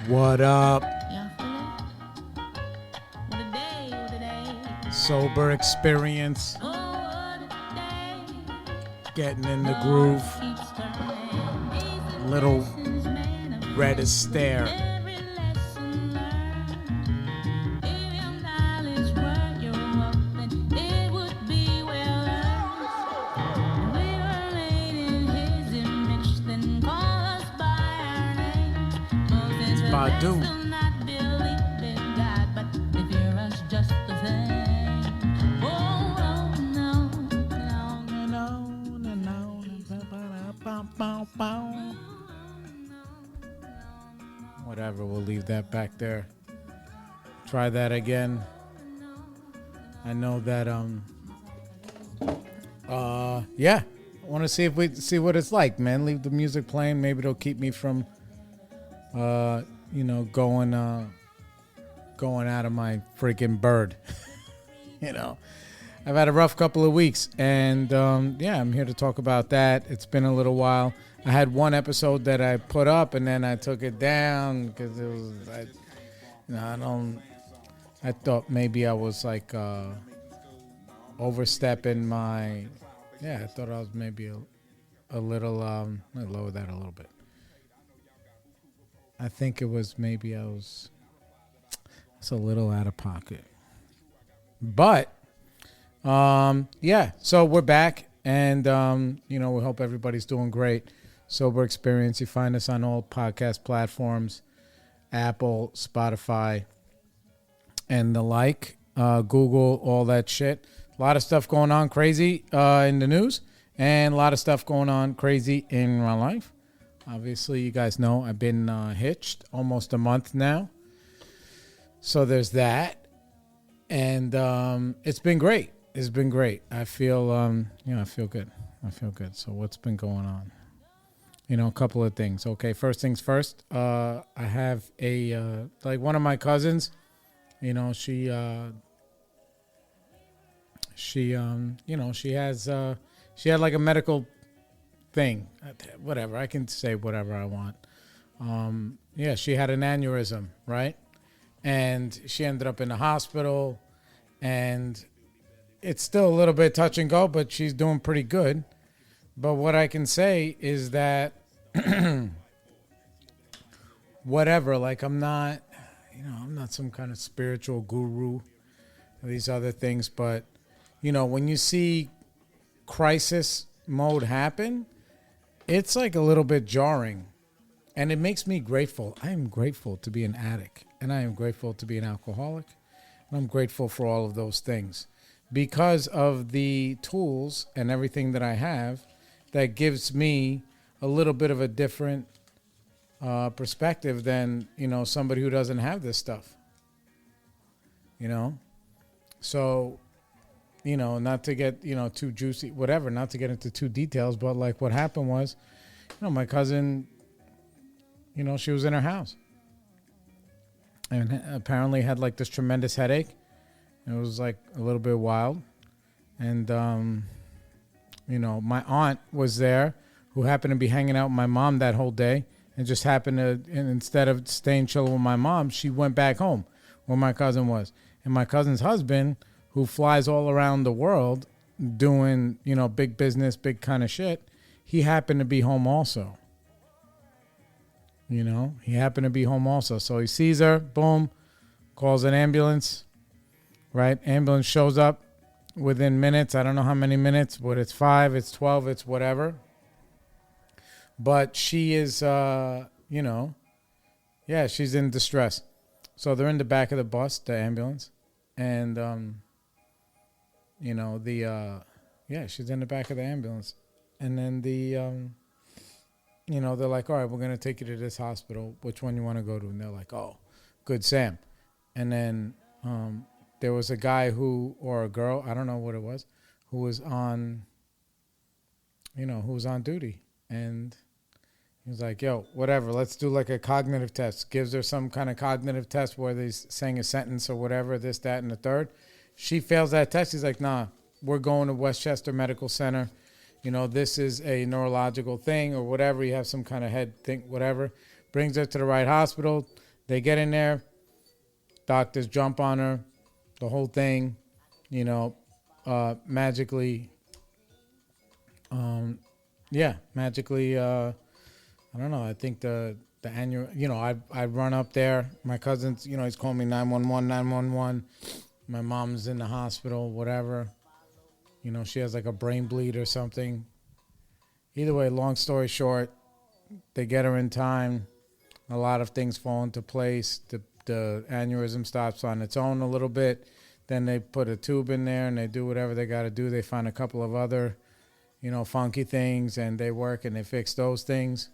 What up? Sober experience. Getting in the groove. Little red as stare. Badu. Whatever, we'll leave that back there. Try that again. I know that yeah. I want to see if we see what it's like, man. Leave the music playing. Maybe it'll keep me from going out of my freaking bird. I've had a rough couple of weeks, and I'm here to talk about that. It's been a little while. I had one episode that I put up, and then I took it down because it was, I thought maybe I was like overstepping my, I thought I was maybe a little, let me lower that a little bit. I think it was maybe it's a little out of pocket. But, so we're back, and, we hope everybody's doing great. Sober Experience, you find us on all podcast platforms, Apple, Spotify, and the like, Google, all that shit. A lot of stuff going on crazy in the news, and a lot of stuff going on crazy in my life. Obviously, you guys know I've been hitched almost a month now. So there's that. And it's been great. It's been great. I feel, I feel good. I feel good. So what's been going on? A couple of things. Okay, first things first. I have one of my cousins, she had like a medical thing, whatever. I can say whatever I want. She had an aneurysm, right? And she ended up in the hospital, and it's still a little bit touch and go, but she's doing pretty good. But what I can say is that whatever, like I'm not some kind of spiritual guru or these other things, but when you see crisis mode happen, it's like a little bit jarring, and it makes me grateful. I am grateful to be an addict, and I am grateful to be an alcoholic, and I'm grateful for all of those things because of the tools and everything that I have that gives me a little bit of a different perspective than, somebody who doesn't have this stuff, So, not to get, too juicy, whatever, not to get into too details, but like what happened was, my cousin, she was in her house and apparently had like this tremendous headache. It was like a little bit wild. And, my aunt was there who happened to be hanging out with my mom that whole day and just happened to, and instead of staying chill with my mom, she went back home where my cousin was. And my cousin's husband, who flies all around the world doing, big business, big kind of shit, he happened to be home also. He happened to be home also. So he sees her, boom, calls an ambulance, right? Ambulance shows up within minutes. I don't know how many minutes, but it's 5, it's 12, it's whatever. But she is, she's in distress. So they're in the back of the bus, the ambulance. And, she's in the back of the ambulance. And then they're like, all right, we're going to take you to this hospital. Which one you want to go to? And they're like, oh, Good Sam. And then there was a guy or a girl, I don't know what it was, who was on duty. And he was like, yo, whatever, let's do like a cognitive test. Gives her some kind of cognitive test where they're saying a sentence or whatever, this, that, and the third. She fails that test. He's like, nah, we're going to Westchester Medical Center. This is a neurological thing or whatever. You have some kind of head thing, whatever. Brings her to the right hospital. They get in there, doctors jump on her, the whole thing, magically, magically, I don't know. I think the annual, I run up there. My cousin's, he's calling me 911, 911. My mom's in the hospital, whatever. She has like a brain bleed or something. Either way, long story short, they get her in time. A lot of things fall into place. The aneurysm stops on its own a little bit. Then they put a tube in there and they do whatever they got to do. They find a couple of other, funky things, and they work and they fix those things.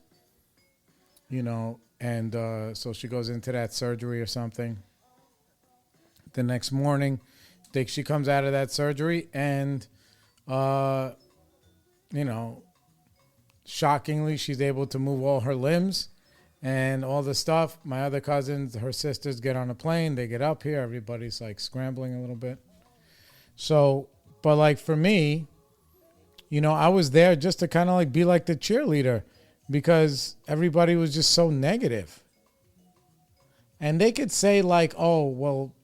And so she goes into that surgery or something. The next morning, she comes out of that surgery and, shockingly, she's able to move all her limbs and all the stuff. My other cousins, her sisters get on a plane. They get up here. Everybody's like scrambling a little bit. So, but like for me, I was there just to kind of like be like the cheerleader because everybody was just so negative. And they could say like, oh, well,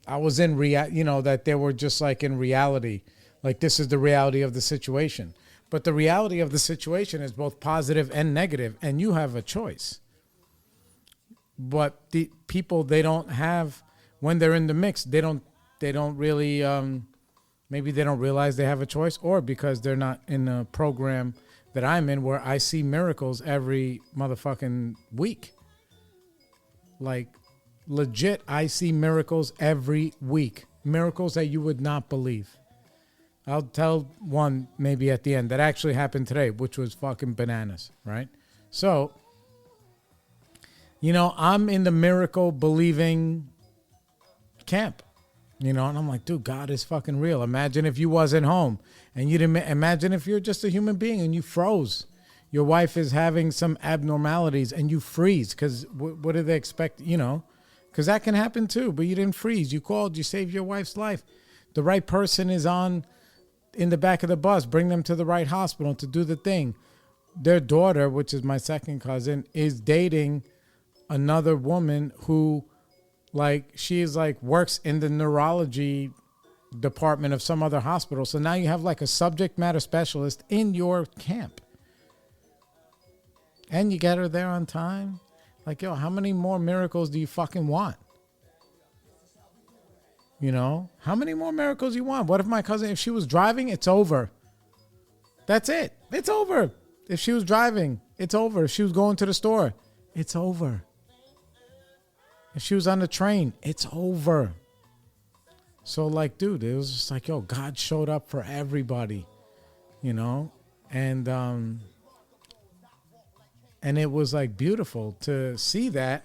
I was in that they were just like in reality. Like this is the reality of the situation. But the reality of the situation is both positive and negative, and you have a choice. But the people, they don't have, when they're in the mix, they don't really, maybe they don't realize they have a choice, or because they're not in a program that I'm in where I see miracles every motherfucking week. Like legit, I see miracles every week. Miracles that you would not believe. I'll tell one maybe at the end that actually happened today, which was fucking bananas, right? So, I'm in the miracle believing camp, and I'm like, dude, God is fucking real. Imagine if you wasn't home and you didn't, imagine if you're just a human being and you froze. Your wife is having some abnormalities and you freeze because what do they expect, because that can happen too, but you didn't freeze. You called, you saved your wife's life. The right person is in the back of the bus, bring them to the right hospital to do the thing. Their daughter, which is my second cousin, is dating another woman who, she is works in the neurology department of some other hospital. So now you have a subject matter specialist in your camp. And you get her there on time. Yo, how many more miracles do you fucking want? How many more miracles you want? What if my cousin, if she was driving, it's over. That's it. It's over. If she was driving, it's over. If she was going to the store, it's over. If she was on the train, it's over. So dude, it was just yo, God showed up for everybody, and it was beautiful to see that.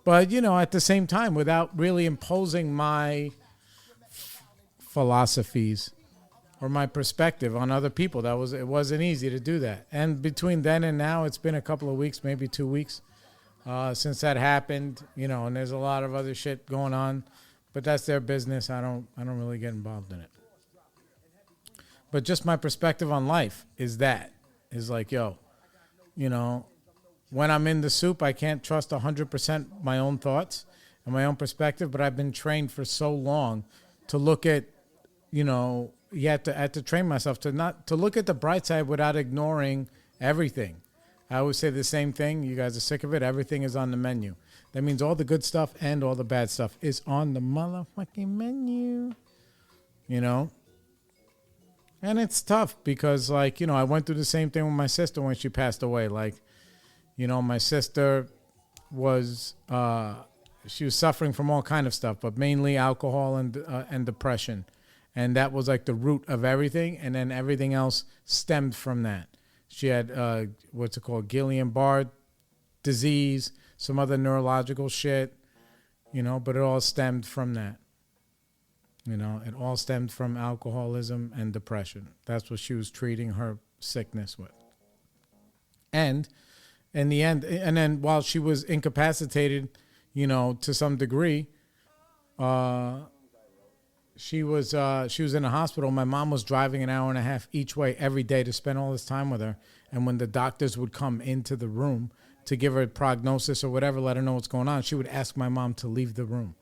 But, at the same time, without really imposing my philosophies or my perspective on other people. It wasn't easy to do that. And between then and now, it's been a couple of weeks, maybe 2 weeks since that happened, and there's a lot of other shit going on, but that's their business. I don't really get involved in it. But just my perspective on life is yo, when I'm in the soup, I can't trust 100% my own thoughts and my own perspective, but I've been trained for so long to look at, you have to train myself to look at the bright side without ignoring everything. I always say the same thing. You guys are sick of it. Everything is on the menu. That means all the good stuff and all the bad stuff is on the motherfucking menu, And it's tough because, I went through the same thing with my sister when she passed away. My sister was, she was suffering from all kind of stuff, but mainly alcohol and depression. And that was the root of everything. And then everything else stemmed from that. She had, what's it called? Guillain-Barré disease, some other neurological shit, but it all stemmed from that. It all stemmed from alcoholism and depression. That's what she was treating her sickness with. And in the end, and then while she was incapacitated, to some degree, she was in a hospital. My mom was driving an hour and a half each way every day to spend all this time with her. And when the doctors would come into the room, to give her a prognosis or whatever, let her know what's going on, she would ask my mom to leave the room.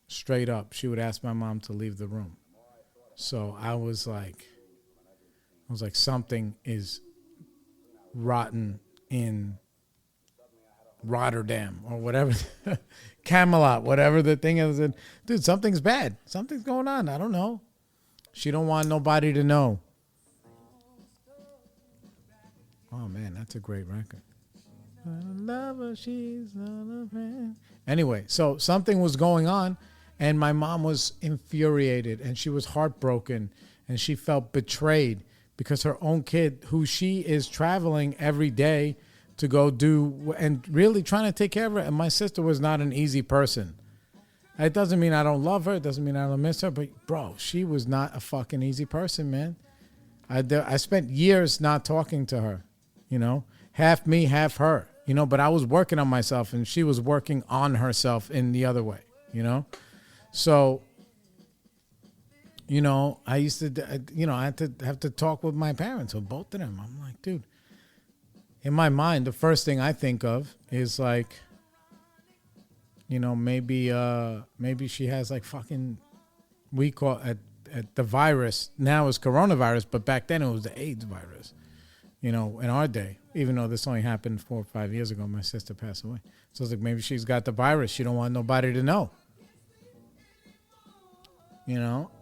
Straight up, she would ask my mom to leave the room. So I was like, something is rotten in Rotterdam or whatever, Camelot, whatever the thing is. Dude, something's bad. Something's going on. I don't know. She don't want nobody to know. Oh man, that's a great record. Lover, she's not a friend. Anyway, so something was going on, and my mom was infuriated, and she was heartbroken, and she felt betrayed because her own kid, who she is traveling every day to go do and really trying to take care of her. And my sister was not an easy person. It doesn't mean I don't love her. It doesn't mean I don't miss her. But, bro, she was not a fucking easy person, man. I spent years not talking to her, half me, half her, but I was working on myself and she was working on herself in the other way, So, I used to, I had to have to talk with my parents, or both of them. I'm like, dude, in my mind, the first thing I think of is like, maybe she has like fucking, we call it the virus. Now it's coronavirus, but back then it was the AIDS virus, in our day, even though this only happened 4 or 5 years ago, my sister passed away. So it's like, maybe she's got the virus. She don't want nobody to know,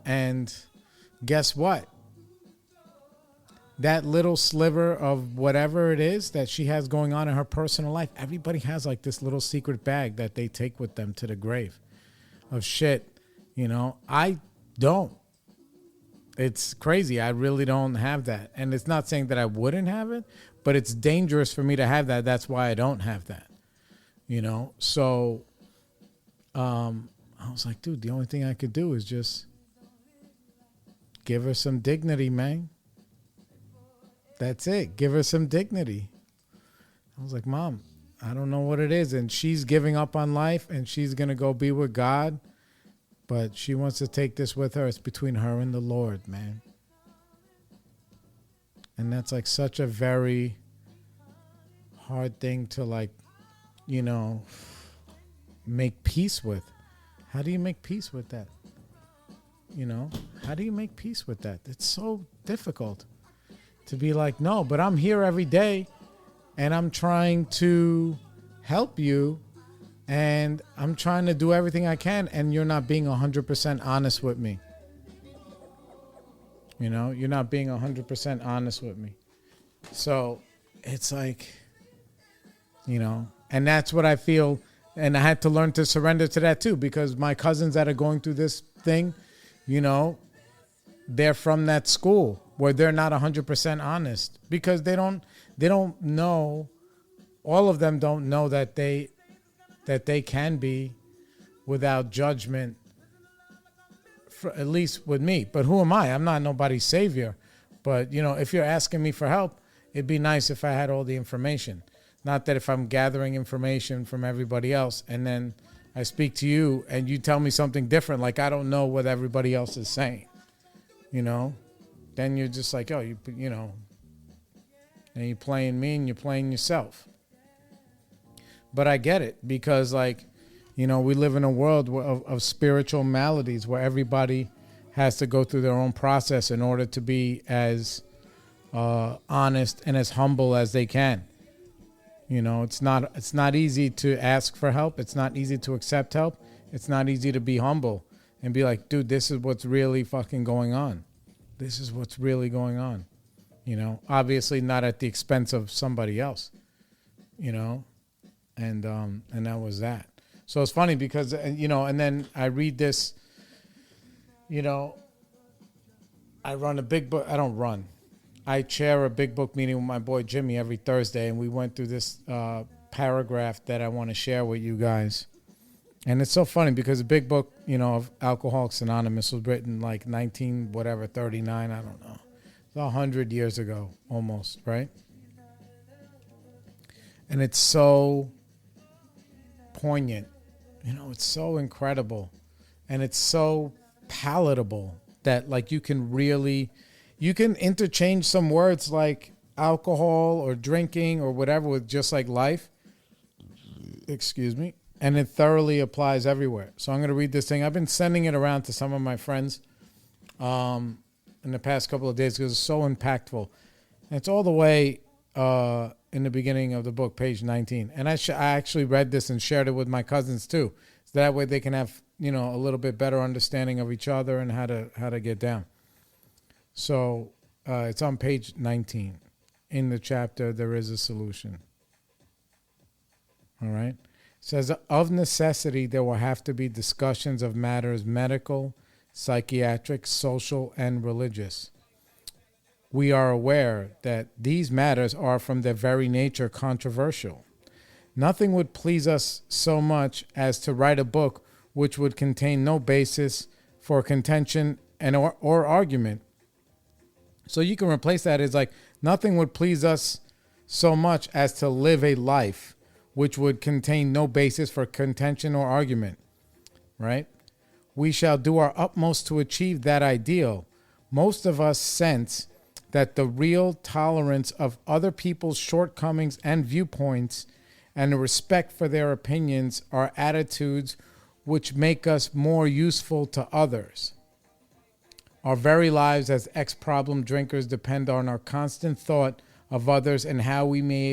and guess what? That little sliver of whatever it is that she has going on in her personal life, everybody has like this little secret bag that they take with them to the grave of shit. I don't. It's crazy. I really don't have that. And it's not saying that I wouldn't have it, but it's dangerous for me to have that. That's why I don't have that. So I was like, dude, the only thing I could do is just give her some dignity, man. That's it. Give her some dignity. I was like, Mom, I don't know what it is. And she's giving up on life and she's going to go be with God. But she wants to take this with her. It's between her and the Lord, man. And that's like such a very hard thing to like, make peace with. How do you make peace with that? How do you make peace with that? It's so difficult. To be like, no, but I'm here every day and I'm trying to help you and I'm trying to do everything I can and you're not being 100% honest with me. You're not being 100% honest with me. So it's like, and that's what I feel. And I had to learn to surrender to that too, because my cousins that are going through this thing, they're from that school where they're not 100% honest because they don't know, all of them don't know that they can be without judgment, at least with me. But who am I? I'm not nobody's savior. But, if you're asking me for help, it'd be nice if I had all the information. Not that if I'm gathering information from everybody else and then I speak to you and you tell me something different, like I don't know what everybody else is saying, then you're just like, oh, and you're playing me and you're playing yourself. But I get it because, like, we live in a world of spiritual maladies where everybody has to go through their own process in order to be as honest and as humble as they can. It's not easy to ask for help. It's not easy to accept help. It's not easy to be humble and be like, dude, this is what's really fucking going on. This is what's really going on. Obviously not at the expense of somebody else, and that was that. So it's funny because, and then I read this, I run a big book. I don't run. I chair a big book meeting with my boy Jimmy every Thursday. And we went through this paragraph that I want to share with you guys. And it's so funny because the big book, of Alcoholics Anonymous was written like 39, I don't know. It's 100 years ago, almost, right? And it's so poignant. It's so incredible. And it's so palatable that like you can interchange some words like alcohol or drinking or whatever with just like life. Excuse me. And it thoroughly applies everywhere. So I'm going to read this thing. I've been sending it around to some of my friends in the past couple of days because it's so impactful. And it's all the way in the beginning of the book, page 19. And I actually read this and shared it with my cousins too. So that way they can have, a little bit better understanding of each other and how to get down. So it's on page 19. In the chapter, There is a Solution. All right. It says, of necessity, there will have to be discussions of matters medical, psychiatric, social, and religious. We are aware that these matters are from their very nature controversial. Nothing would please us so much as to write a book which would contain no basis for contention or argument. So you can replace that as like, nothing would please us so much as to live a life which would contain no basis for contention or argument, right? We shall do our utmost to achieve that ideal. Most of us sense that the real tolerance of other people's shortcomings and viewpoints and the respect for their opinions are attitudes which make us more useful to others. Our very lives as ex-problem drinkers depend on our constant thought of others and how we may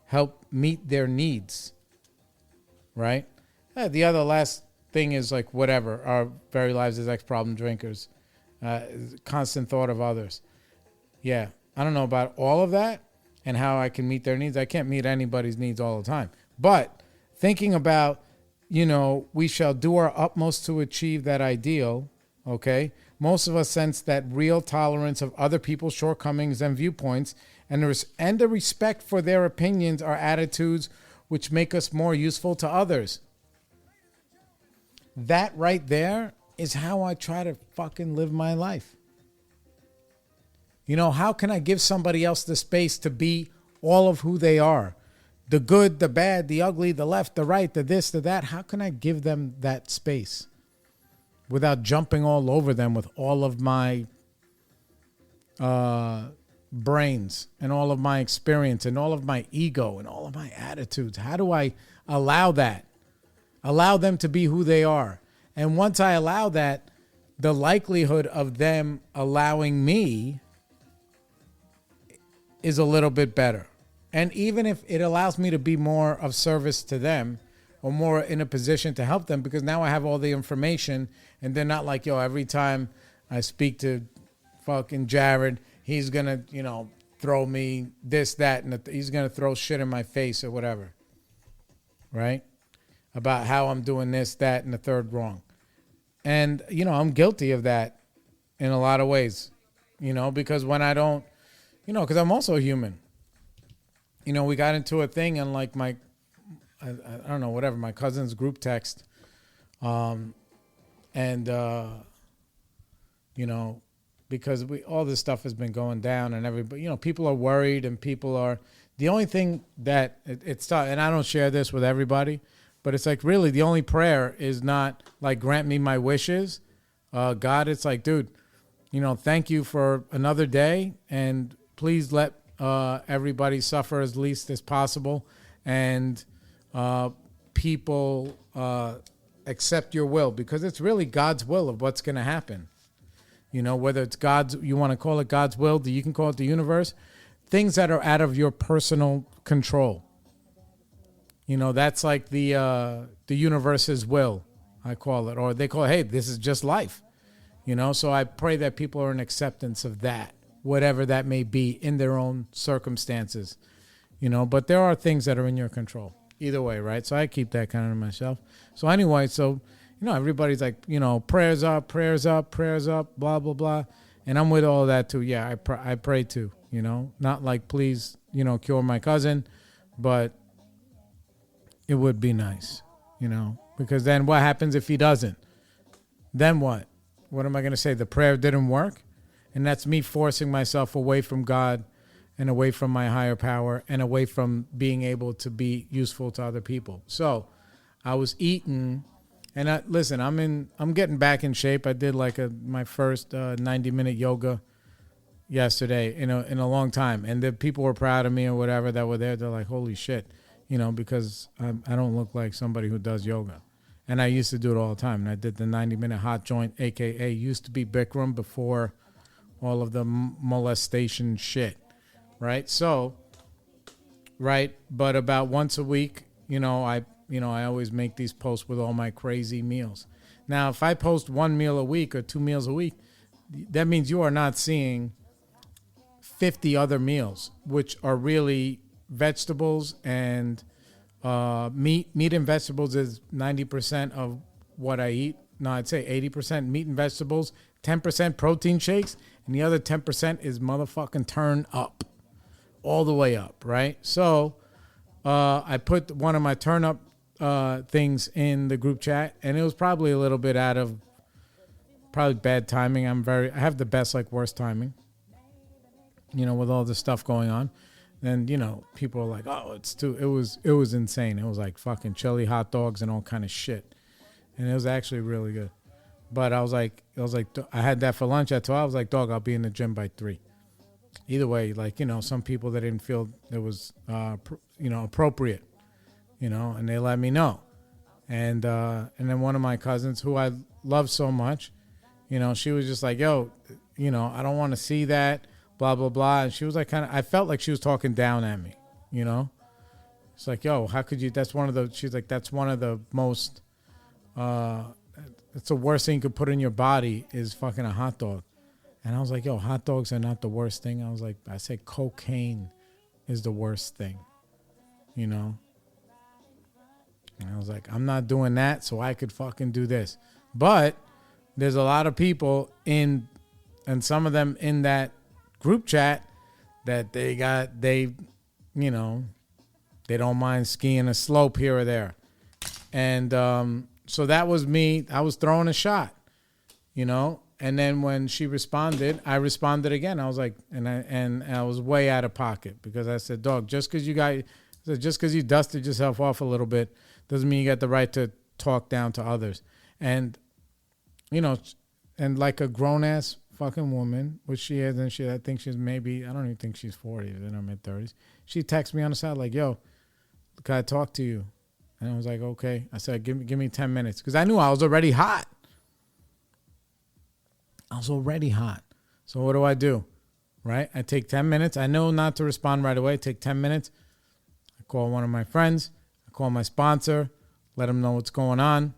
help meet their needs. Right? The other last thing is like whatever. Our very lives as ex-problem drinkers, constant thought of others. Yeah, I don't know about all of that and how I can meet their needs. I can't meet anybody's needs all the time. But thinking about, we shall do our utmost to achieve that ideal, okay? Most of us sense that real tolerance of other people's shortcomings and viewpoints and the respect for their opinions are attitudes which make us more useful to others. That right there is how I try to fucking live my life. How can I give somebody else the space to be all of who they are? The good, the bad, the ugly, the left, the right, the this, the that. How can I give them that space without jumping all over them with all of my brains and all of my experience and all of my ego and all of my attitudes? How do I allow that? Allow them to be who they are. And once I allow that, the likelihood of them allowing me is a little bit better. And even if it allows me to be more of service to them or more in a position to help them, because now I have all the information and they're not like, every time I speak to fucking Jared, he's going to, throw me this, that, and he's going to throw shit in my face or whatever. Right? About how I'm doing this, that, and the third wrong. And, I'm guilty of that in a lot of ways, because when I don't, because I'm also human. We got into a thing on like my cousin's group text. Because all this stuff has been going down and everybody, people are worried and the only thing that it's and I don't share this with everybody, but it's like really the only prayer is not like grant me my wishes. God, it's like, dude, thank you for another day and please let everybody suffer as least as possible and people accept your will, because it's really God's will of what's going to happen. Whether it's God's, you want to call it God's will, you can call it the universe, things that are out of your personal control. That's like the universe's will, I call it, or they call it, hey, this is just life. So I pray that people are in acceptance of that, whatever that may be in their own circumstances, but there are things that are in your control either way. Right. So I keep that kind of to myself. So anyway, everybody's like, prayers up, blah, blah, blah. And I'm with all of that too. Yeah. I pray too, not like, please, cure my cousin, but it would be nice, because then what happens if he doesn't? Then what? What am I going to say? The prayer didn't work? And that's me forcing myself away from God and away from my higher power and away from being able to be useful to other people. So I was eating And listen, I'm getting back in shape. I did like my first 90-minute yoga yesterday in a long time, and the people were proud of me or whatever that were there. They're like, holy shit, because I don't look like somebody who does yoga. And I used to do it all the time. And I did the 90-minute hot joint, a.k.a. used to be Bikram before all of the molestation shit, right? So, right, but about once a week, I always make these posts with all my crazy meals. Now, if I post 1 meal a week or 2 meals a week, that means you are not seeing 50 other meals, which are really vegetables and meat. Meat and vegetables is 90% of what I eat. No, I'd say 80% meat and vegetables, 10% protein shakes, and the other 10% is motherfucking turn up, all the way up, right? So I put one of my turn up things in the group chat, and it was probably a little bit out of probably bad timing. I have the best, like, worst timing, with all this stuff going on. Then, people are like, oh, it was insane. It was like fucking chili hot dogs and all kind of shit. And it was actually really good. But I was like, I had that for lunch at 12. I was like, dog, I'll be in the gym by 3. Either way, like, some people that didn't feel it was, appropriate, and they let me know. And then one of my cousins who I love so much, she was just like, yo, I don't want to see that, blah, blah, blah. And she was like, I felt like she was talking down at me, It's like, yo, how could you, she's like, that's one of the most, it's the worst thing you could put in your body is fucking a hot dog. And I was like, yo, hot dogs are not the worst thing. I said cocaine is the worst thing, And I was like, I'm not doing that, so I could fucking do this. But there's a lot of people and some of them in that group chat that they don't mind skiing a slope here or there. And so that was me. I was throwing a shot, And then when she responded, I responded again. I was like, and I was way out of pocket because I said, dog, just because you dusted yourself off a little bit doesn't mean you got the right to talk down to others. And, and like a grown ass fucking woman, which she is, and I think she's maybe, I don't even think she's 40, in her mid 30s. She texted me on the side like, yo, can I talk to you? And I was like, okay. I said, give me 10 minutes. Because I knew I was already hot. So what do? Right? I take 10 minutes. I know not to respond right away. Take 10 minutes. I call one of my friends. I call my sponsor. Let them know what's going on.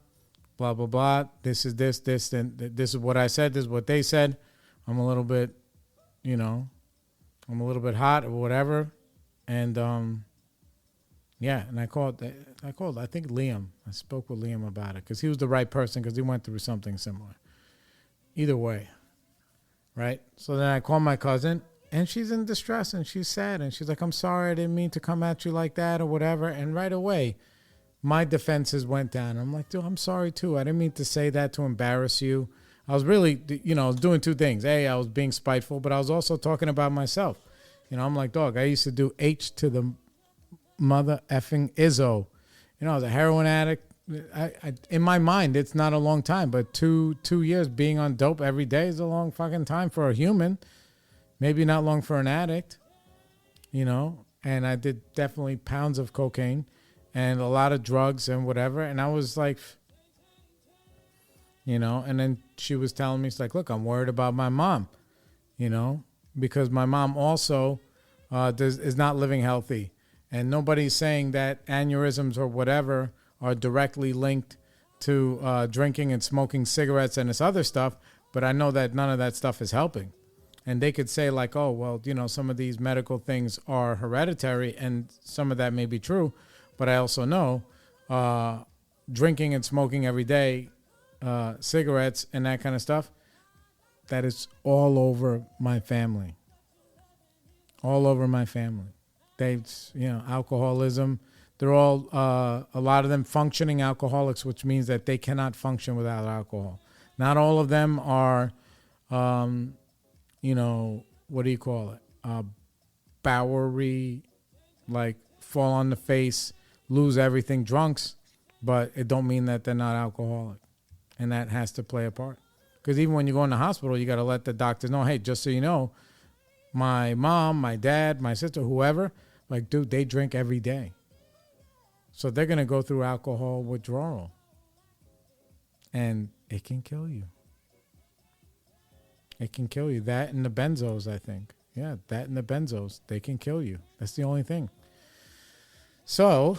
Blah, blah, blah. This is this, and this is what I said. This is what they said. I'm a little bit, I'm a little bit hot or whatever. And, yeah, and I called, I think Liam. I spoke with Liam about it because he was the right person because he went through something similar. Either way, right? So then I call my cousin, and she's in distress, and she's sad, and she's like, I'm sorry, I didn't mean to come at you like that or whatever. And right away, my defenses went down. I'm like, dude, I'm sorry too. I didn't mean to say that to embarrass you. I was really, I was doing two things. A, I was being spiteful, but I was also talking about myself. I'm like, dog, I used to do H to the mother effing Izzo. I was a heroin addict. I in my mind, it's not a long time, but two years being on dope every day is a long fucking time for a human. Maybe not long for an addict, And I did definitely pounds of cocaine and a lot of drugs and whatever. And I was like, and then she was telling me, it's like, look, I'm worried about my mom, because my mom also is not living healthy. And nobody's saying that aneurysms or whatever are directly linked to drinking and smoking cigarettes and this other stuff. But I know that none of that stuff is helping. And they could say like, oh, well, some of these medical things are hereditary and some of that may be true. But I also know drinking and smoking every day, cigarettes and that kind of stuff, that is all over my family. All over my family. Alcoholism. They're all, a lot of them functioning alcoholics, which means that they cannot function without alcohol. Not all of them are, what do you call it? Bowery, like fall on the face, lose everything drunks, but it don't mean that they're not alcoholic. And that has to play a part. Because even when you go in the hospital, you got to let the doctors know, hey, just so you know, my mom, my dad, my sister, whoever, like, dude, they drink every day. So they're going to go through alcohol withdrawal. And it can kill you. It can kill you. That and the benzos, I think. Yeah, that and the benzos, they can kill you. That's the only thing. So,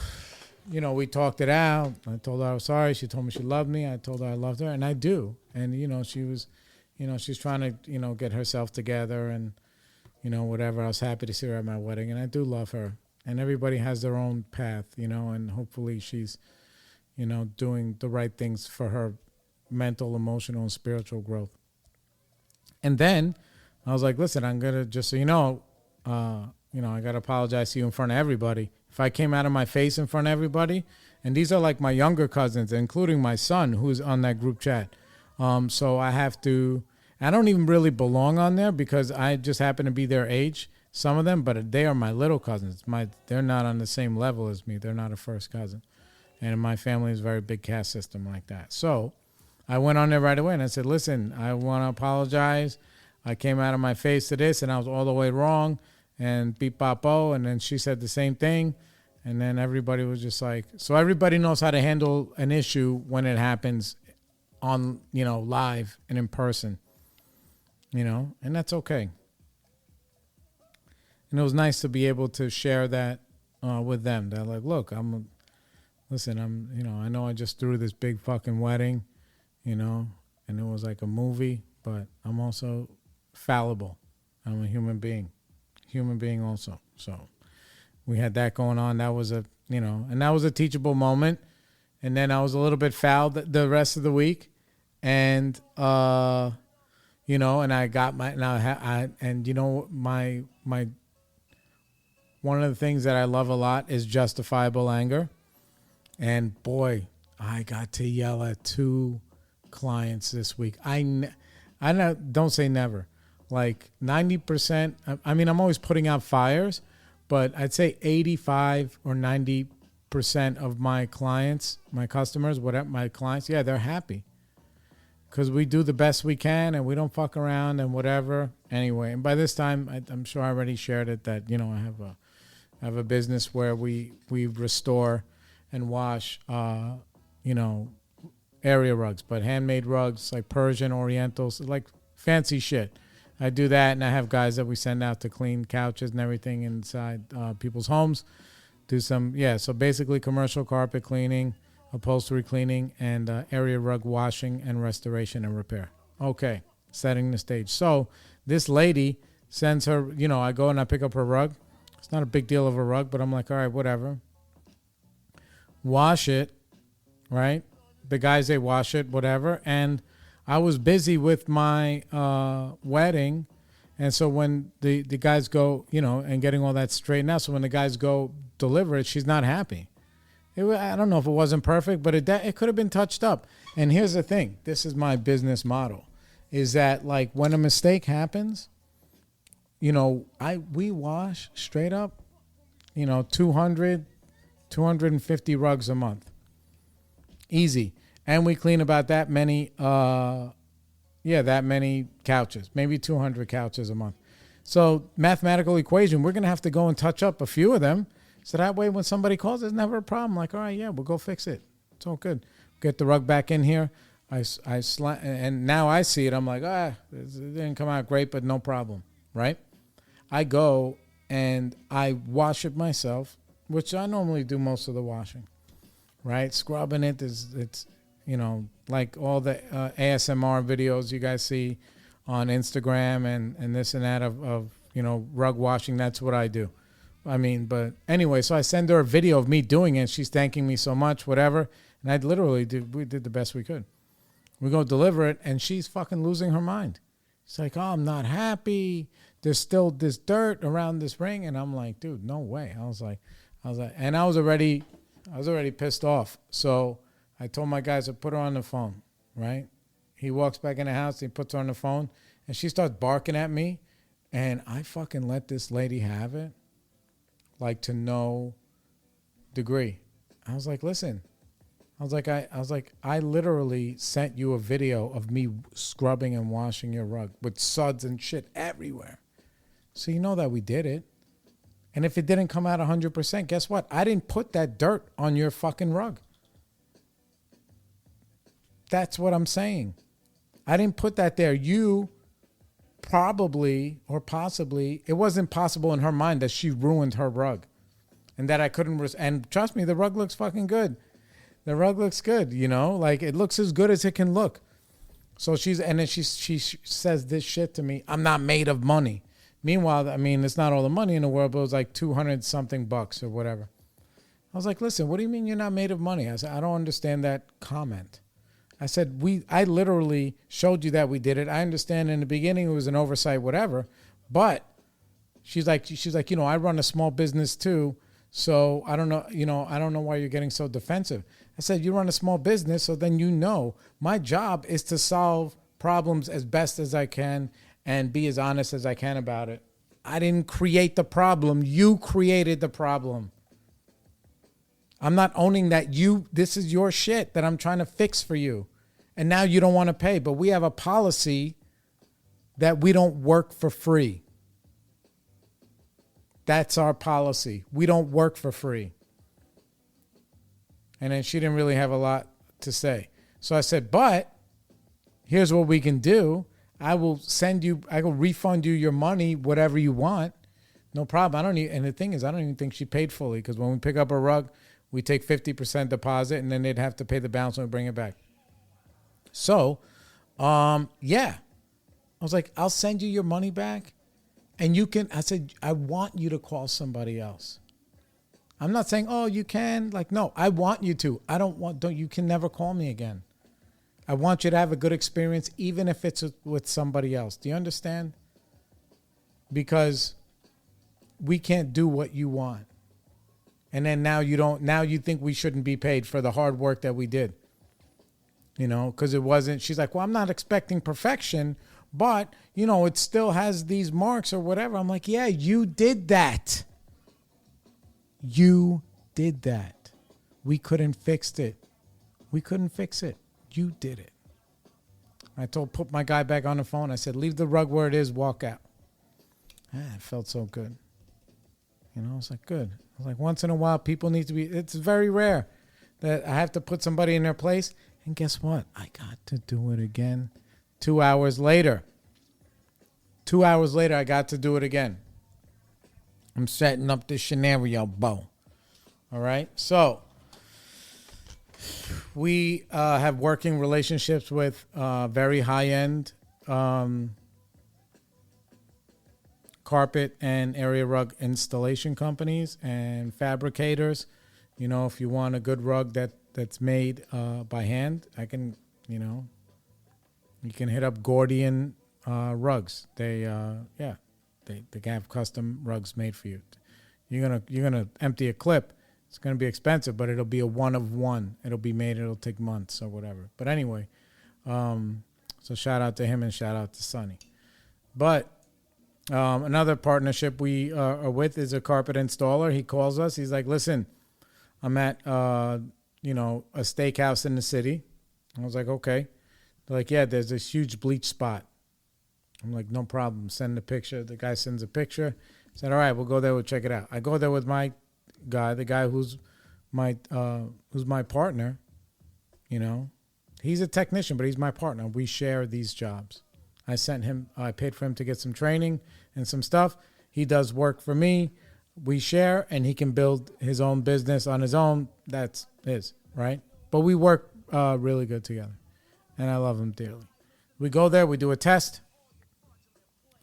you know, we talked it out. I told her I was sorry. She told me she loved me. I told her I loved her, and I do. And, you know, she was, you know, she's trying to, you know, get herself together and, you know, whatever. I was happy to see her at my wedding, and I do love her. And everybody has their own path, you know, and hopefully she's, you know, doing the right things for her mental, emotional, and spiritual growth. And then I was like, listen, I'm going to, just so you know, I got to apologize to you in front of everybody. If I came out of my face in front of everybody, and these are like my younger cousins, including my son, who's on that group chat. So I don't even really belong on there because I just happen to be their age, some of them, but they are my little cousins. They're not on the same level as me. They're not a first cousin. And my family is a very big caste system like that. So I went on there right away and I said, listen, I want to apologize. I came out of my face to this and I was all the way wrong and beep bop oh. And then she said the same thing. And then everybody was just like, so everybody knows how to handle an issue when it happens on, you know, live and in person, you know, and that's okay. And it was nice to be able to share that with them. They're like, look, I know I just threw this big fucking wedding, you know, and it was like a movie, but I'm also fallible. I'm a human being also. So we had that going on. That was a teachable moment. And then I was a little bit fouled the rest of the week. And, you know, and I got my one of the things that I love a lot is justifiable anger. And boy, I got to yell at 2 clients this week. Don't say never. Like 90%. I mean, I'm always putting out fires, but I'd say 85 or 90% of my clients, my customers, yeah, they're happy because we do the best we can and we don't fuck around and whatever. Anyway, and by this time, I'm sure I already shared it that, you know, I have a business where we restore and wash, you know, area rugs, but handmade rugs like Persian, Orientals, like fancy shit. I do that, and I have guys that we send out to clean couches and everything inside people's homes. Do some, so basically commercial carpet cleaning, upholstery cleaning, and area rug washing and restoration and repair. Okay, setting the stage. So this lady sends her, you know, I go and I pick up her rug. It's not a big deal of a rug, but I'm like, all right, whatever. Wash it, right? The guys, they wash it, whatever. And I was busy with my wedding. And so when the guys go, you know, and getting all that straightened out, so when the guys go deliver it, she's not happy. I don't know if it wasn't perfect, but it could have been touched up. And here's the thing. This is my business model, is that like when a mistake happens, you know, we wash straight up, you know, 250 rugs a month. Easy. And we clean about that many couches, maybe 200 couches a month. So mathematical equation, we're going to have to go and touch up a few of them. So that way when somebody calls, there's never a problem. Like, all right, yeah, we'll go fix it. It's all good. Get the rug back in here. And now I see it. I'm like, it didn't come out great, but no problem, right? I go and I wash it myself, which I normally do most of the washing, right? Scrubbing it it's you know, like all the ASMR videos you guys see on Instagram and this and that of you know, rug washing. That's what I do. I mean, but anyway, so I send her a video of me doing it. She's thanking me so much, whatever. And we did the best we could. We go deliver it, and she's fucking losing her mind. She's like, oh, I'm not happy. There's still this dirt around this ring. And I'm like, dude, no way. I was like, and I was already pissed off. So I told my guys to put her on the phone, right? He walks back in the house, he puts her on the phone, and she starts barking at me. And I fucking let this lady have it, like to no degree. I was like, listen, I literally sent you a video of me scrubbing and washing your rug with suds and shit everywhere. So you know that we did it. And if it didn't come out 100%, guess what? I didn't put that dirt on your fucking rug. That's what I'm saying. I didn't put that there. You probably or possibly, it wasn't possible in her mind that she ruined her rug. And that I couldn't, and trust me, the rug looks fucking good. The rug looks good, you know? Like, it looks as good as it can look. So then she says this shit to me. I'm not made of money. Meanwhile, I mean, it's not all the money in the world, but it was like 200 something bucks or whatever. I was like, listen, what do you mean you're not made of money? I said, I don't understand that comment. I said, I literally showed you that we did it. I understand in the beginning it was an oversight, whatever. But she's like, you know, I run a small business too. So I don't know why you're getting so defensive. I said, you run a small business, so then you know my job is to solve problems as best as I can and be as honest as I can about it. I didn't create the problem. You created the problem. I'm not owning that this is your shit that I'm trying to fix for you. And now you don't want to pay. But we have a policy that we don't work for free. That's our policy. We don't work for free. And then she didn't really have a lot to say. So I said, but here's what we can do. I will refund you your money, whatever you want. No problem. And the thing is, I don't even think she paid fully, because when we pick up a rug, we take 50% deposit and then they'd have to pay the balance when we bring it back. So, yeah. I was like, I'll send you your money back. And I said, I want you to call somebody else. I'm not saying, oh, you can. Like, no, I want you to. You can never call me again. I want you to have a good experience, even if it's with somebody else. Do you understand? Because we can't do what you want. And then now you think we shouldn't be paid for the hard work that we did. You know, because it wasn't, she's like, well, I'm not expecting perfection, but, you know, it still has these marks or whatever. I'm like, yeah, you did that. You did that. We couldn't fix it. You did it. Put my guy back on the phone. I said, leave the rug where it is, walk out. It felt so good. You know, it's like, good. I was like, once in a while, people need to be, it's very rare that I have to put somebody in their place. And guess what? I got to do it again 2 hours later. 2 hours later, I got to do it again. I'm setting up this scenario, Bo. All right? So, we have working relationships with very high-end carpet and area rug installation companies and fabricators. You know, if you want a good rug that's made by hand, you can hit up Gordian rugs. They have custom rugs made for you. You're gonna empty a clip. It's gonna be expensive, but it'll be a one of one. It'll be made. It'll take months or whatever. But anyway, so shout out to him and shout out to Sonny. But another partnership we are with is a carpet installer. He calls us. He's like, listen, I'm at a steakhouse in the city. I was like, okay. They're like, yeah, there's this huge bleach spot. I'm like, no problem. Send the picture. The guy sends a picture. I said, all right, we'll go there. We'll check it out. I go there with my guy, the guy who's my partner. You know, he's a technician, but he's my partner. We share these jobs. I paid for him to get some training and some stuff. He does work for me. We share, and he can build his own business on his own. That's his, right? But we work really good together, and I love him dearly. We go there. We do a test,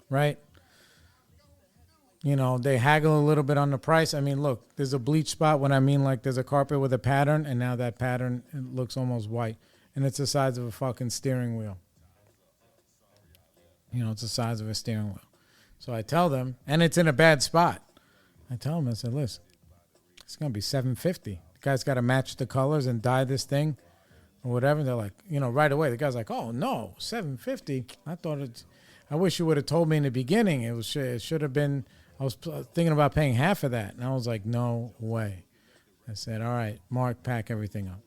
right? You know, they haggle a little bit on the price. I mean, look, there's a bleach spot when I mean like there's a carpet with a pattern, and now that pattern looks almost white, and it's the size of a fucking steering wheel. You know, it's the size of a steering wheel. So I tell them, and it's in a bad spot. I tell them, I said, listen, it's going to be $750. The guy's got to match the colors and dye this thing or whatever. They're like, you know, right away, the guy's like, oh, no, $750. I wish you would have told me in the beginning. It should have been, I was thinking about paying half of that. And I was like, no way. I said, all right, Mark, pack everything up.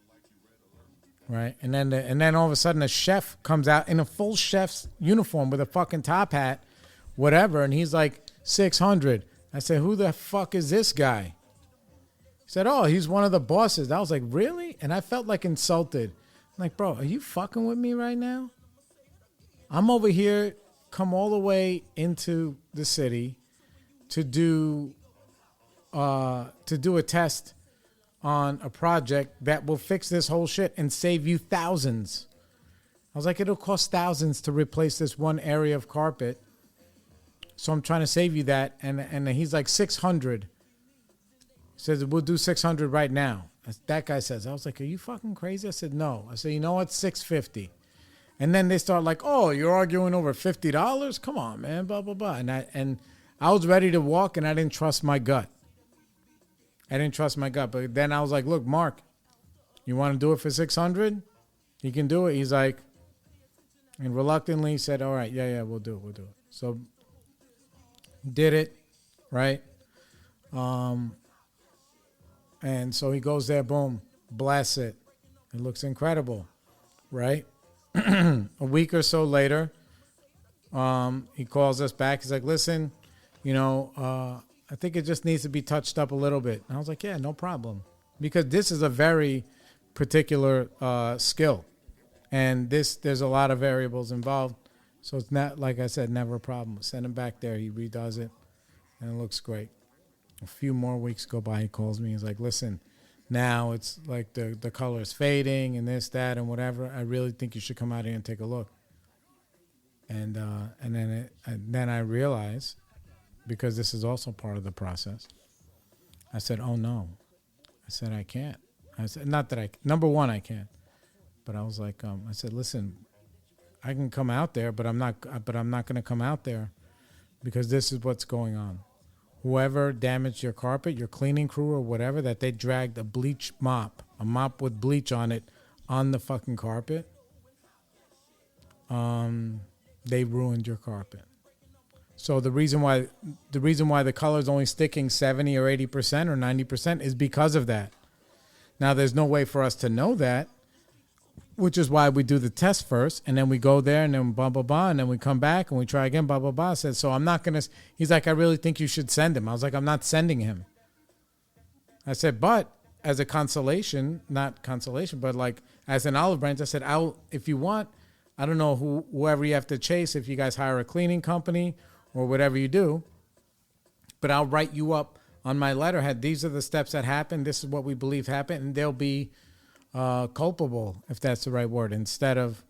right? And then all of a sudden a chef comes out in a full chef's uniform with a fucking top hat, whatever, and he's like, 600. I said, who the fuck is this guy? He said, oh, he's one of the bosses. I was like, really? And I felt like insulted. I'm like, bro, are you fucking with me right now? I'm over here, come all the way into the city to do a test on a project that will fix this whole shit and save you thousands. I was like, it'll cost thousands to replace this one area of carpet. So I'm trying to save you that. And he's like 600. He says, we'll do 600 right now. That guy says, I was like, are you fucking crazy? I said, no. I said, you know what? 650. And then they start like, oh, you're arguing over $50? Come on, man, blah, blah, blah. And I was ready to walk and I didn't trust my gut. But then I was like, look, Mark, you want to do it for 600? He can do it. He's like, and reluctantly said, all right, yeah, we'll do it. So did it, right? And so he goes there, boom, blasts it. It looks incredible, right? A week or so later, he calls us back. He's like, listen, I think it just needs to be touched up a little bit. And I was like, yeah, no problem. Because this is a very particular skill. And there's a lot of variables involved. So it's not, like I said, never a problem. Send him back there. He redoes it. And it looks great. A few more weeks go by. He calls me. He's like, listen, now it's like the color is fading and this, that, and whatever. I really think you should come out here and take a look. And then I realized, because this is also part of the process, I said, oh, no. I said, I can't. I said, not that number one, I can't. But I was like, I said, listen, I can come out there, but I'm not going to come out there because this is what's going on. Whoever damaged your carpet, your cleaning crew or whatever, that they dragged a mop with bleach on it, on the fucking carpet, they ruined your carpet. So the reason why the color is only sticking 70 or 80% or 90% is because of that. Now, there's no way for us to know that, which is why we do the test first, and then we go there, and then blah, blah, blah, and then we come back, and we try again, blah, blah, blah. I said, so I'm not going to, he's like, I really think you should send him. I was like, I'm not sending him. I said, but as a consolation, not consolation, but like as an olive branch, I said, if you want, I don't know whoever you have to chase, if you guys hire a cleaning company or whatever you do, but I'll write you up on my letterhead. These are the steps that happened. This is what we believe happened, and they'll be culpable, if that's the right word, instead of,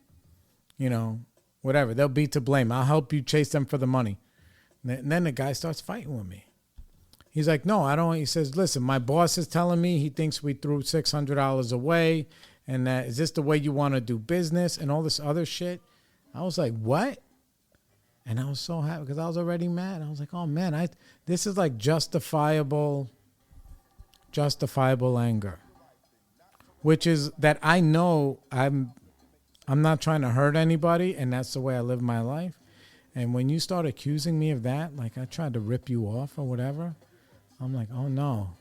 whatever. They'll be to blame. I'll help you chase them for the money. And then the guy starts fighting with me. He's like, no, I don't. He says, listen, my boss is telling me he thinks we threw $600 away, and that, is this the way you want to do business and all this other shit? I was like, what? And I was so happy because I was already mad. I was like, oh, man, this is like justifiable anger. Which is that I know I'm not trying to hurt anybody, and that's the way I live my life. And when you start accusing me of that, like I tried to rip you off or whatever, I'm like, oh no,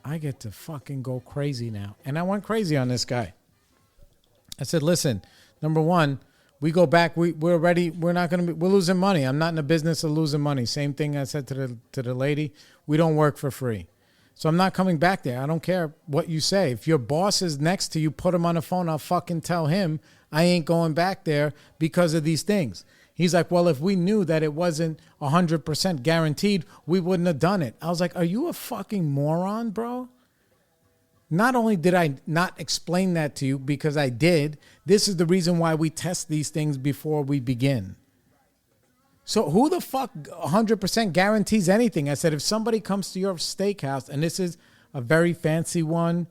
I get to fucking go crazy now. And I went crazy on this guy. I said, listen, number one, we go back, we're losing money. I'm not in the business of losing money. Same thing I said to the lady, we don't work for free. So I'm not coming back there. I don't care what you say. If your boss is next to you, put him on the phone. I'll fucking tell him I ain't going back there because of these things. He's like, well, if we knew that it wasn't 100% guaranteed, we wouldn't have done it. I was like, are you a fucking moron, bro? Not only did I not explain that to you, because I did, this is the reason why we test these things before we begin. So who the fuck 100% guarantees anything? I said, if somebody comes to your steakhouse, and this is a very fancy one,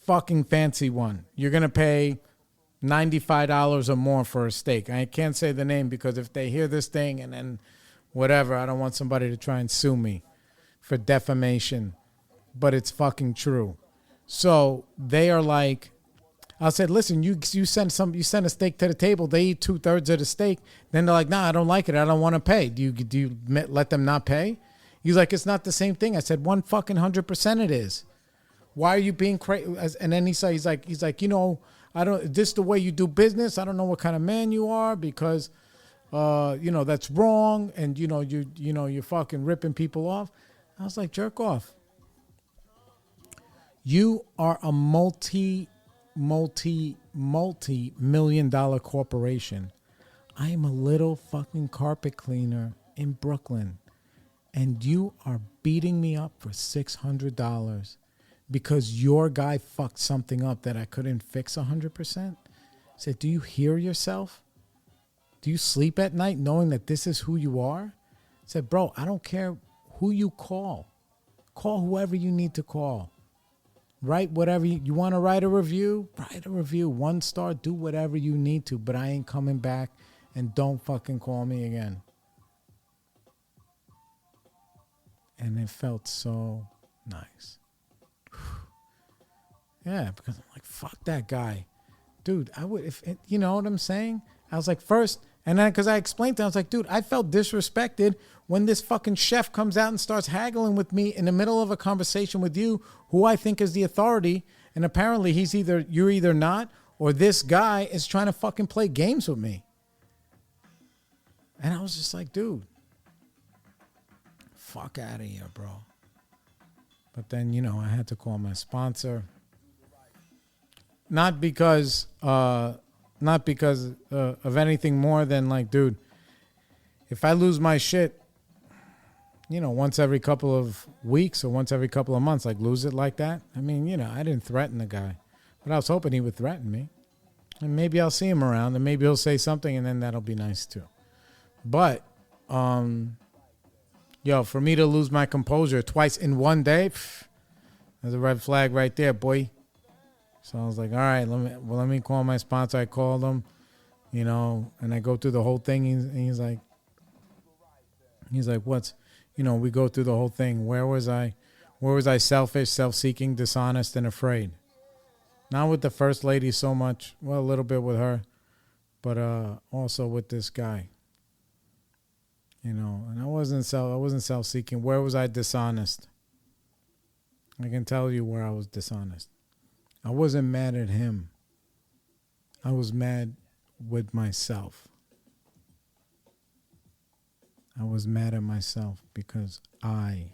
fucking fancy one, you're going to pay $95 or more for a steak. I can't say the name because if they hear this thing and then whatever, I don't want somebody to try and sue me for defamation, but it's fucking true. So they are like, I said, listen, you send a steak to the table. They eat 2/3 of the steak. Then they're like, nah, I don't like it. I don't want to pay. Do you let them not pay? He's like, it's not the same thing. I said, 100% it is. Why are you being crazy? And then he's like, you know, I don't. This the way you do business. I don't know what kind of man you are because, you know, that's wrong. And you know, you're fucking ripping people off. I was like, jerk off. You are a multi-million-dollar corporation. I am a little fucking carpet cleaner in Brooklyn. And you are beating me up for $600 because your guy fucked something up that I couldn't fix 100%. I said, do you hear yourself? Do you sleep at night knowing that this is who you are? I said, bro, I don't care who you call. Call whoever you need to call. Write whatever you want to write a review. Write a review. 1 star. Do whatever you need to. But I ain't coming back. And don't fucking call me again. And it felt so nice. Yeah, because I'm like, fuck that guy. Dude, I would, if you know what I'm saying? I was like, first, and then because I explained to him, I was like, dude, I felt disrespected when this fucking chef comes out and starts haggling with me in the middle of a conversation with you, who I think is the authority. And apparently you're either not, or this guy is trying to fucking play games with me. And I was just like, dude, fuck out of here, bro. But then, you know, I had to call my sponsor. Not because of anything more than like, dude, if I lose my shit, you know, once every couple of weeks or once every couple of months, like lose it like that. I mean, you know, I didn't threaten the guy, but I was hoping he would threaten me. And maybe I'll see him around and maybe he'll say something and then that'll be nice too. But, yo, for me to lose my composure twice in one day, there's a red flag right there, boy. So I was like, all right, let me call my sponsor. I called him, you know, and I go through the whole thing. And he's like, what's, you know, we go through the whole thing. Where was I selfish, self-seeking, dishonest, and afraid? Not with the first lady so much. Well, a little bit with her, but also with this guy. You know, and I wasn't self-seeking. Where was I dishonest? I can tell you where I was dishonest. I wasn't mad at him. I was mad with myself. I was mad at myself because I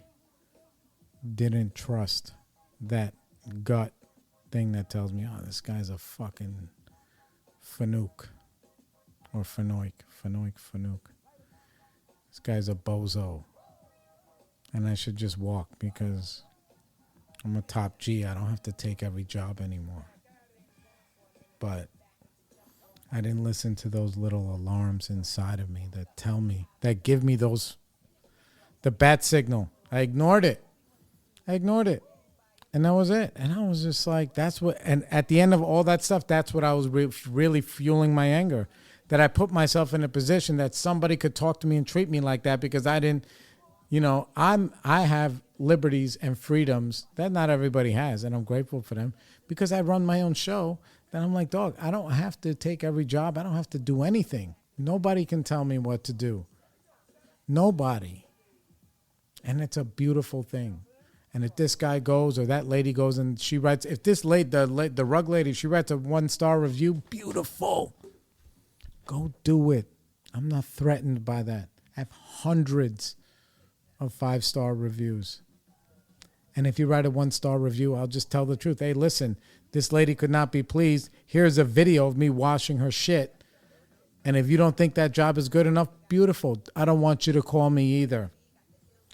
didn't trust that gut thing that tells me, oh, this guy's a fucking fanook. Or fanoik. This guy's a bozo. And I should just walk because I'm a top G. I don't have to take every job anymore. But I didn't listen to those little alarms inside of me that tell me, that give me the bat signal. I ignored it. And that was it. And I was just like, and at the end of all that stuff, that's what I was really fueling my anger. That I put myself in a position that somebody could talk to me and treat me like that because I didn't, you know, I have liberties and freedoms that not everybody has, and I'm grateful for them because I run my own show. Then I'm like, dog, I don't have to take every job. I don't have to do anything. Nobody can tell me what to do. Nobody. And it's a beautiful thing. And if this guy goes or that lady goes and she writes, if this lady, the rug lady, she writes a 1-star review, beautiful. Go do it. I'm not threatened by that. I have hundreds of 5-star reviews. And if you write a 1-star review, I'll just tell the truth. Hey, listen, this lady could not be pleased. Here's a video of me washing her shit. And if you don't think that job is good enough, beautiful. I don't want you to call me either.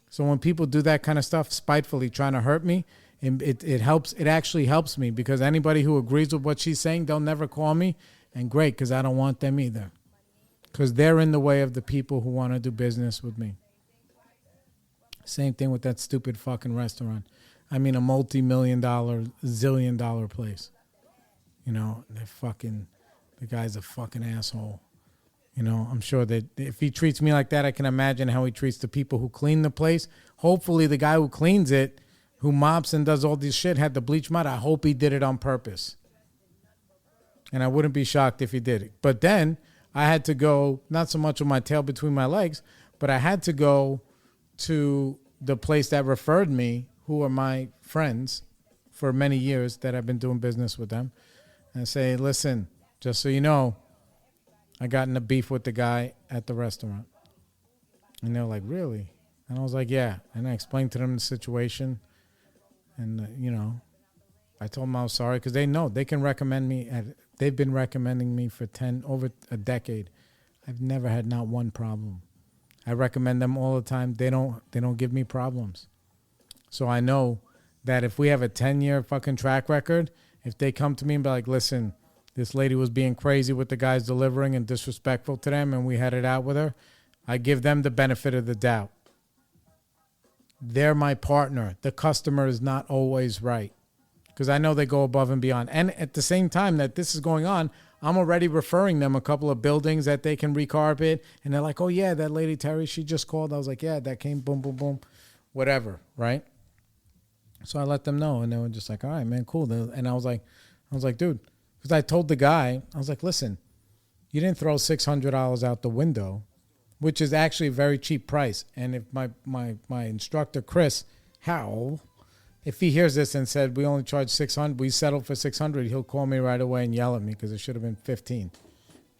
So when people do that kind of stuff spitefully, trying to hurt me, it helps. It actually helps me because anybody who agrees with what she's saying, they'll never call me. And great, because I don't want them either. Because they're in the way of the people who want to do business with me. Same thing with that stupid fucking restaurant. I mean, a multi-million-dollar, zillion-dollar place. You know, the guy's a fucking asshole. You know, I'm sure that if he treats me like that, I can imagine how he treats the people who clean the place. Hopefully the guy who cleans it, who mops and does all this shit, had the bleach mud. I hope he did it on purpose. And I wouldn't be shocked if he did it. But then I had to go, not so much with my tail between my legs, but I had to go to the place that referred me, who are my friends for many years that I've been doing business with them. And I say, listen, just so you know, I got in a beef with the guy at the restaurant. And they're like, really? And I was like, yeah. And I explained to them the situation. And, I told them I was sorry because they know. They can recommend me. They've been recommending me for over a decade. I've never had not one problem. I recommend them all the time. They don't give me problems. So I know that if we have a 10-year fucking track record, if they come to me and be like, listen, this lady was being crazy with the guys delivering and disrespectful to them, and we had it out with her, I give them the benefit of the doubt. They're my partner. The customer is not always right because I know they go above and beyond. And at the same time that this is going on, I'm already referring them a couple of buildings that they can recarpet. And they're like, oh, yeah, that lady Terry, she just called. I was like, yeah, that came, boom, boom, boom, whatever, right? So I let them know. And they were just like, all right, man, cool. And I was like, dude, because I told the guy, I was like, listen, you didn't throw $600 out the window, which is actually a very cheap price. And if my instructor, Chris Howell, if he hears this and said, we only charge $600, we settled for $600, he'll call me right away and yell at me because it should have been $15,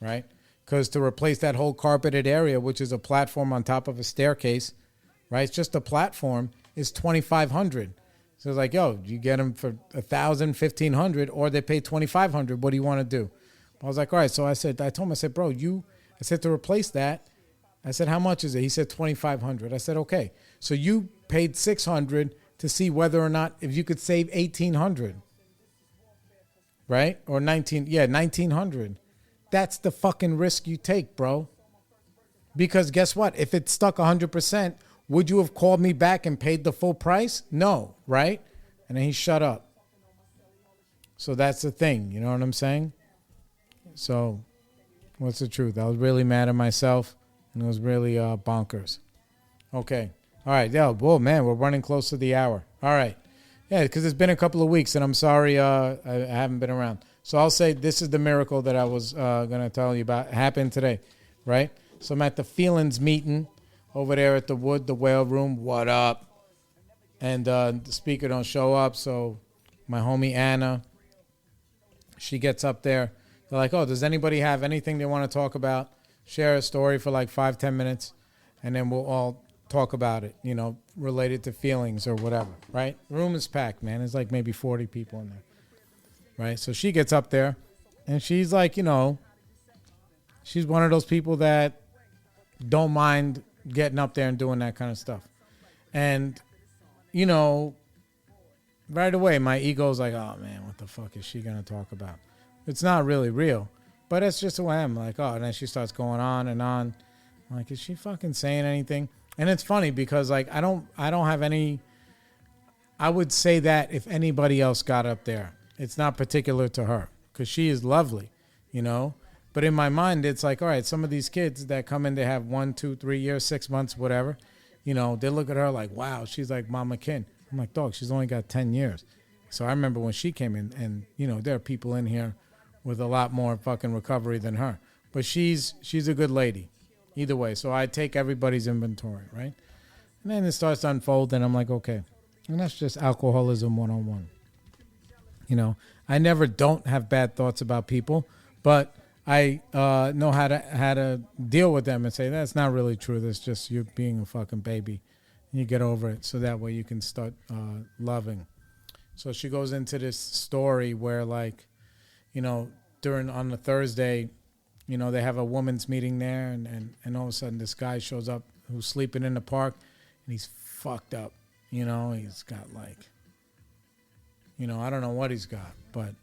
right? Because to replace that whole carpeted area, which is a platform on top of a staircase, right? It's just a platform, is $2,500. So it's like, yo, you get them for $1,000, $1,500, or they pay $2,500. What do you want to do? I was like, all right. So I told him, I said, bro, to replace that, I said, how much is it? He said $2,500. I said, okay. So you paid $600 to see whether or not if you could save $1,800, right? Or $1,900. That's the fucking risk you take, bro. Because guess what? If it stuck 100%, would you have called me back and paid the full price? No, right? And then he shut up. So that's the thing. You know what I'm saying? So what's the truth? I was really mad at myself, and it was really bonkers. Okay. All right. Yeah. Whoa, man, we're running close to the hour. All right. Yeah, because it's been a couple of weeks, and I'm sorry I haven't been around. So I'll say this is the miracle that I was going to tell you about. It happened today, right? So I'm at the Feelings meeting over there at the Wood, the Whale Room. What up? And the speaker don't show up, so my homie Anna, she gets up there. They're like, oh, does anybody have anything they want to talk about? Share a story for like 5-10 minutes, and then we'll all talk about it, related to feelings or whatever, right? The room is packed, man. There's like maybe 40 people in there, right? So she gets up there, and she's like, she's one of those people that don't mind getting up there and doing that kind of stuff. And, right away, my ego's like, oh, man, what the fuck is she going to talk about? It's not really real, but it's just who I am. Like, oh, and then she starts going on and on. I'm like, is she fucking saying anything? And it's funny because, like, I don't have any, I would say that if anybody else got up there, it's not particular to her because she is lovely, But in my mind, it's like, all right, some of these kids that come in, they have 1, 2, 3 years, 6 months, whatever, they look at her like, wow, she's like Mama Kin. I'm like, dog, she's only got 10 years. So I remember when she came in and, there are people in here with a lot more fucking recovery than her. But she's a good lady either way. So I take everybody's inventory, right? And then it starts to unfold and I'm like, okay. And that's just alcoholism 101. I never don't have bad thoughts about people, but I know how to deal with them and say, that's not really true. That's just you being a fucking baby. And you get over it. So that way you can start loving. So she goes into this story where, like, on the Thursday, they have a women's meeting there. And all of a sudden this guy shows up who's sleeping in the park. And he's fucked up. He's got like, I don't know what he's got. But,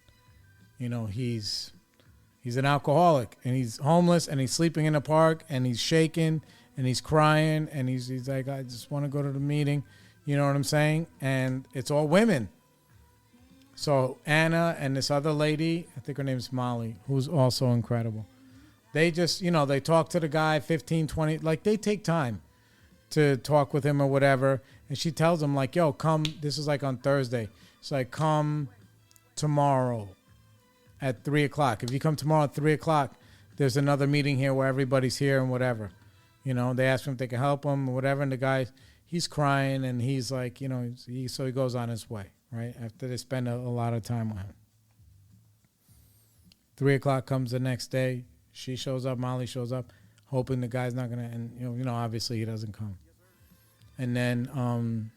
he's an alcoholic, and he's homeless, and he's sleeping in the park, and he's shaking, and he's crying, and he's like, I just want to go to the meeting. You know what I'm saying? And it's all women. So Anna and this other lady, I think her name's Molly, who's also incredible. They just, they talk to the guy 15, 20, like they take time to talk with him or whatever. And she tells him like, yo, come, this is like on Thursday. It's like, come tomorrow at 3:00. If you come tomorrow at 3:00, there's another meeting here where everybody's here and whatever. They ask him if they can help him or whatever. And the guy, he's crying and he's like, so he goes on his way, right? After they spend a lot of time with him. 3 o'clock comes the next day. She shows up. Molly shows up, hoping the guy's not gonna. And obviously he doesn't come. And then, and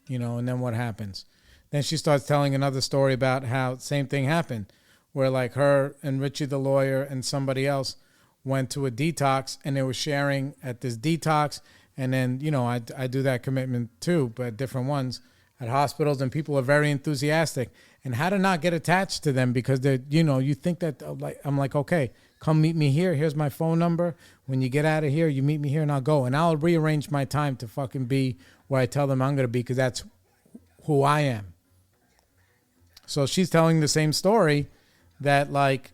then what happens? Then she starts telling another story about how same thing happened, where like her and Richie the lawyer and somebody else went to a detox, and they were sharing at this detox. And then, I do that commitment too, but different ones at hospitals, and people are very enthusiastic. And how to not get attached to them, because they're, you think that, I'm like, okay, come meet me here. Here's my phone number. When you get out of here, you meet me here and I'll go. And I'll rearrange my time to fucking be where I tell them I'm going to be, because that's who I am. So she's telling the same story that like,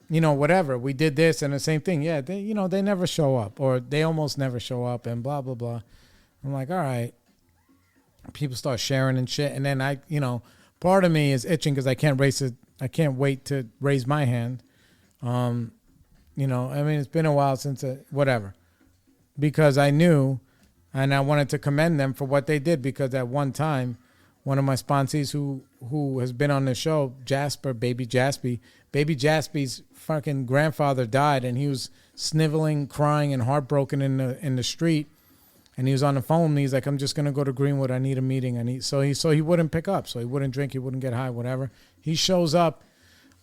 whatever, we did this and the same thing. Yeah, they never show up, or they almost never show up, and blah, blah, blah. I'm like, all right. People start sharing and shit. And then I, part of me is itching because I can't wait to raise my hand. It's been a while since whatever, because I knew, and I wanted to commend them for what they did, because at one time, one of my sponsees who has been on the show, Baby Jaspy's fucking grandfather died, and he was sniveling, crying, and heartbroken in the street. And he was on the phone with me. He's like, I'm just going to go to Greenwood. I need a meeting. So he wouldn't pick up. So he wouldn't drink. He wouldn't get high, whatever. He shows up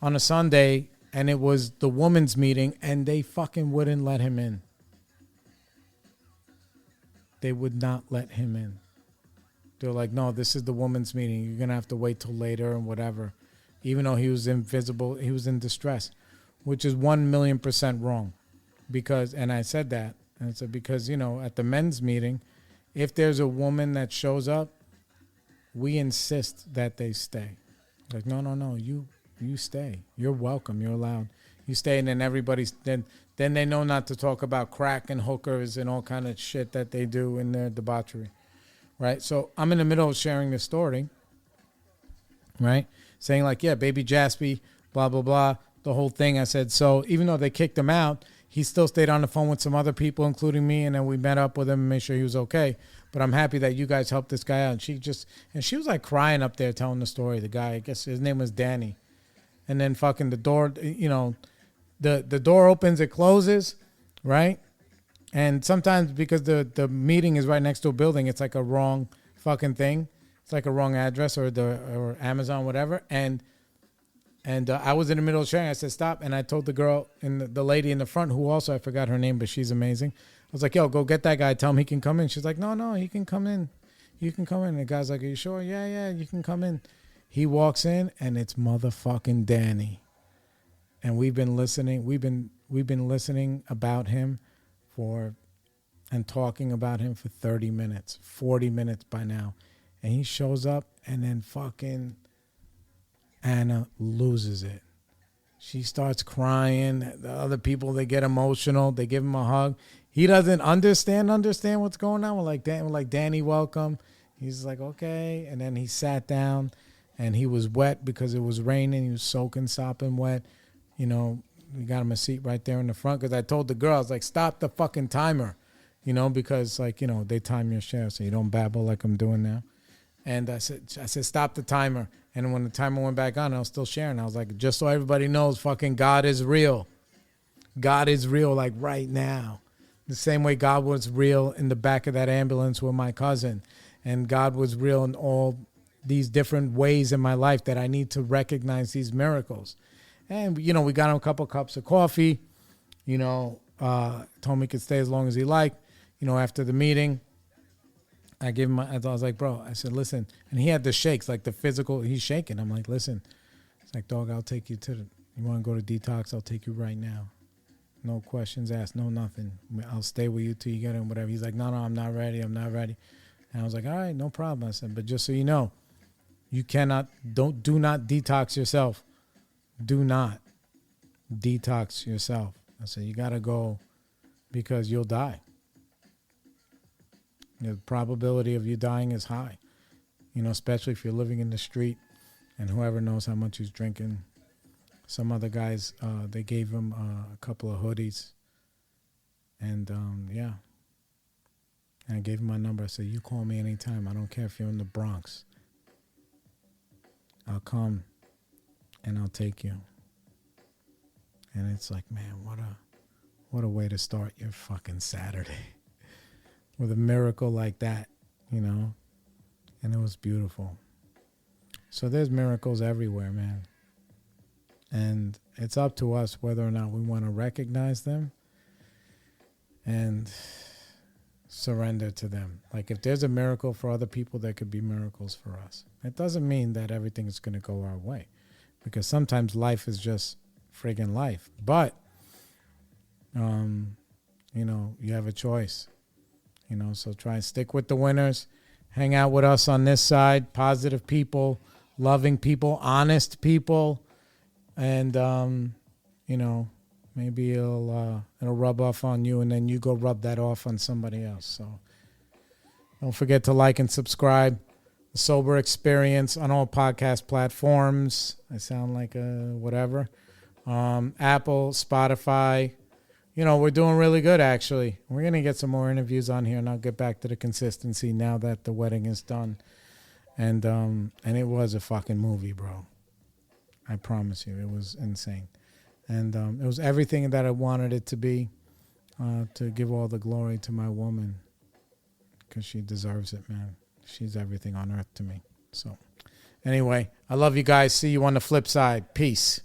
on a Sunday, and it was the women's meeting, and they fucking wouldn't let him in. They would not let him in. They're like, no, this is the women's meeting. You're going to have to wait till later and whatever. Even though he was invisible, he was in distress, which is 1,000,000% wrong. And I said that. And it's because, at the men's meeting, if there's a woman that shows up, we insist that they stay. Like, no, you stay. You're welcome. You're allowed. You stay, and then then they know not to talk about crack and hookers and all kind of shit that they do in their debauchery, right? So I'm in the middle of sharing this story, right? Saying like, yeah, Baby Jaspy, blah, blah, blah, the whole thing. I said, so even though they kicked him out, he still stayed on the phone with some other people, including me, and then we met up with him and made sure he was okay. But I'm happy that you guys helped this guy out. And she was like crying up there telling the story. The guy, I guess his name was Danny. And then fucking the door, the door opens, it closes, right? And sometimes because the meeting is right next to a building, it's like a wrong fucking thing. It's like a wrong address or Amazon, whatever. And I was in the middle of sharing. I said, stop. And I told the girl, and the lady in the front, who also, I forgot her name, but she's amazing. I was like, yo, go get that guy. Tell him he can come in. She's like, no, he can come in. You can come in. And the guy's like, are you sure? Yeah, you can come in. He walks in, and it's motherfucking Danny. And we've been listening. We've been listening about him and talking about him for 30 minutes, 40 minutes by now. And he shows up, and then fucking Anna loses it. She starts crying. The other people, they get emotional. They give him a hug. He doesn't understand what's going on. We're like, Danny, welcome. He's like, okay. And then he sat down, and he was wet because it was raining. He was soaking, sopping wet. We got him a seat right there in the front, because I told the girl, I was like, stop the fucking timer, because they time your share, so you don't babble like I'm doing now. And I said, stop the timer. And when the timer went back on, I was still sharing. I was like, just so everybody knows, fucking God is real. God is real, like right now. The same way God was real in the back of that ambulance with my cousin. And God was real in all these different ways in my life that I need to recognize these miracles. And, we got him a couple cups of coffee. Told him he could stay as long as he liked. After the meeting, I gave him I was like, bro, I said, listen. And he had the shakes, like the physical, he's shaking. I'm like, listen. It's like, dog, I'll take you you want to go to detox? I'll take you right now. No questions asked, no nothing. I'll stay with you till you get in, whatever. He's like, no, I'm not ready. And I was like, all right, no problem. I said, but just so you know, you do not detox yourself. Do not detox yourself. I said, you got to go because you'll die. The probability of you dying is high, especially if you're living in the street, and whoever knows how much he's drinking. Some other guys, they gave him a couple of hoodies, and yeah. And I gave him my number. I said, you call me anytime. I don't care if you're in the Bronx. I'll come and I'll take you. And it's like, man, what a way to start your fucking Saturday with a miracle like that, you know? And it was beautiful. So there's miracles everywhere, man. And it's up to us whether or not we want to recognize them and surrender to them. Like if there's a miracle for other people, there could be miracles for us. It doesn't mean that everything is going to go our way, because sometimes life is just friggin' life. But, you know, you have a choice, you know, so try and stick with the winners. Hang out with us on this side, positive people, loving people, honest people, and, you know, maybe it'll rub off on you, and then you go rub that off on somebody else. So don't forget to like and subscribe. The Sober Experience on all podcast platforms. I sound like a whatever. Apple, Spotify. You know, we're doing really good, actually. We're going to get some more interviews on here, and I'll get back to the consistency now that the wedding is done. And it was a fucking movie, bro. I promise you, it was insane. And it was everything that I wanted it to be, to give all the glory to my woman, because she deserves it, man. She's everything on earth to me. So anyway, I love you guys. See you on the flip side. Peace.